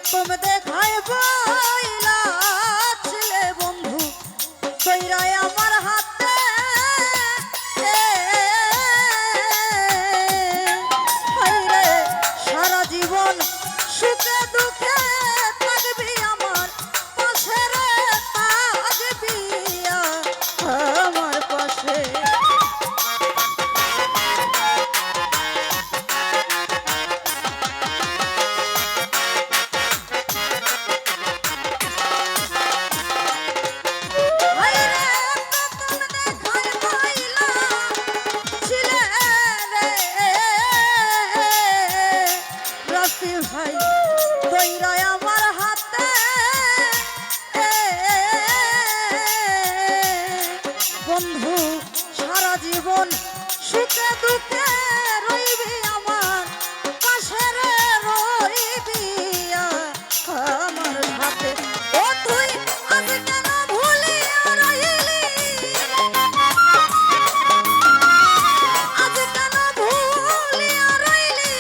প্রথম দেখায় বইলা ছিলে বন্ধু তৈরায় আমার হাতে হায়রে সারা জীবন সুখে দুঃখে থাকবি আমার পাশে রে থাকবি আমার পাশে ভাই তৈরায় আমার হাতে বন্ধু সারা জীবন সুখে দুঃখে রইবি আমার পাশে রে রইবি আমার সাথে ও তুই আজ কেন ভুলিয়া রইলি আজ কেন ভুলিয়া রইলি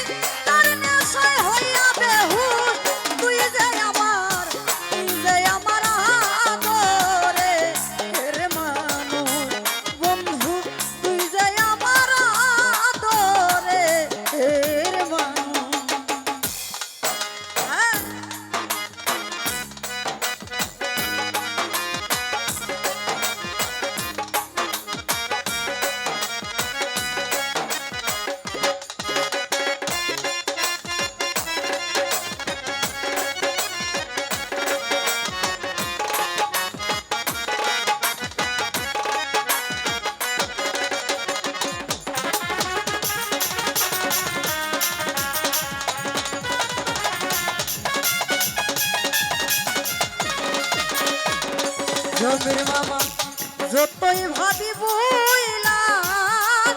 তার নেশায় হইয়া বেহুশ তুই যে আমার আদরে রে মানুষ বন্ধু তুই যে আমার আদরে রে মানুষ হ্যাঁ জমির মামা যতই ভাবি বইলা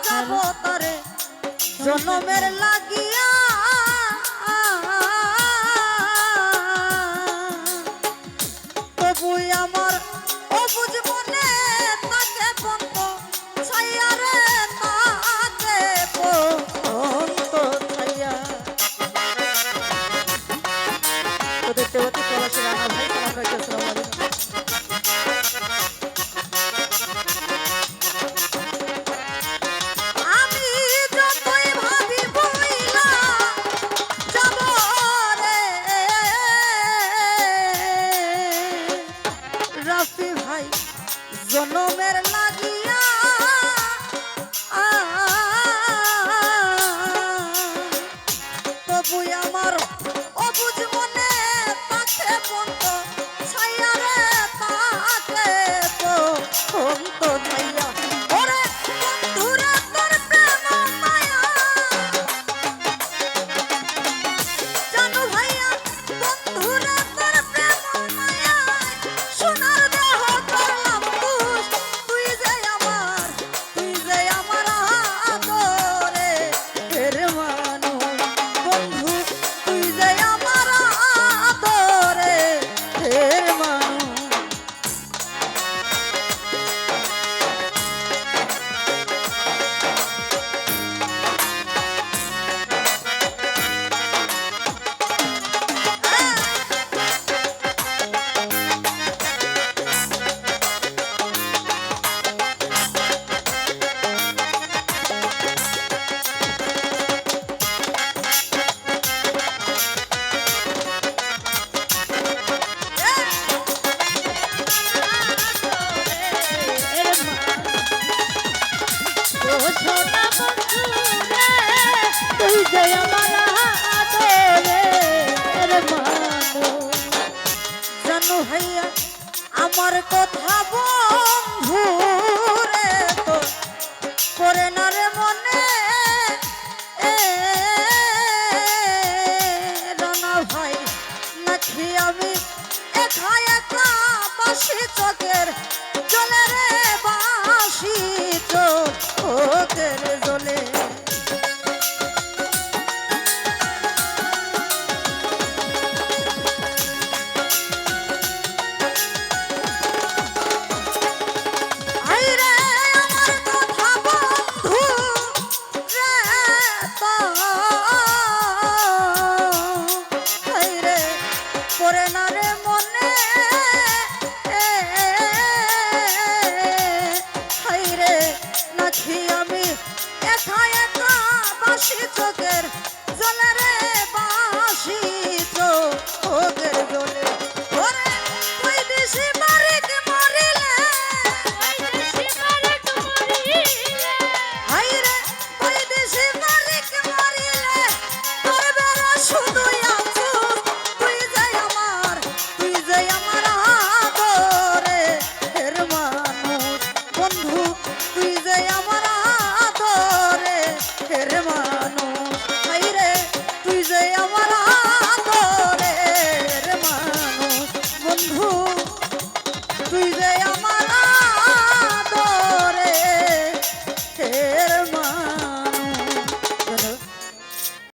যাব তারে জনমের লাগিয়া তবুই আমার অবুঝ মনে তাকে বন্ধ ছাইয়া রে তাকে বন্ধ ছাইয়া তো দেখতে পাচ্ছি পলাশী রানা ভাই তোমার কাছে আসসালামু আলাইকুম জনমের লাগিয়া তবু আমার অবুঝ মনে তাকে বন্ধ ছাইয়া রে তাকে বন্ধ ছাইয়া ওরে বন্ধুরে তোর প্রেম মায়া জানো ভাইয়া বন্ধুরে তোর প্রেম মায়া সোনার দেহ করলাম তুই যে আমার আদরে রে মানুষ বন্ধু তুই যে আমার আদরে রে মানুষ তুই যে আমার আদরে রে মানুষ জানো ভাইয়া আমার কথা বন্ধু রে তো করে না রে মনে রানা ভাই নাকি আমি একা একা বাসি চোখের জলে রে বাসি চোখের জলে পড়ে না রে মনে হাই রে নাকি আমি একা একা বাসি চোখের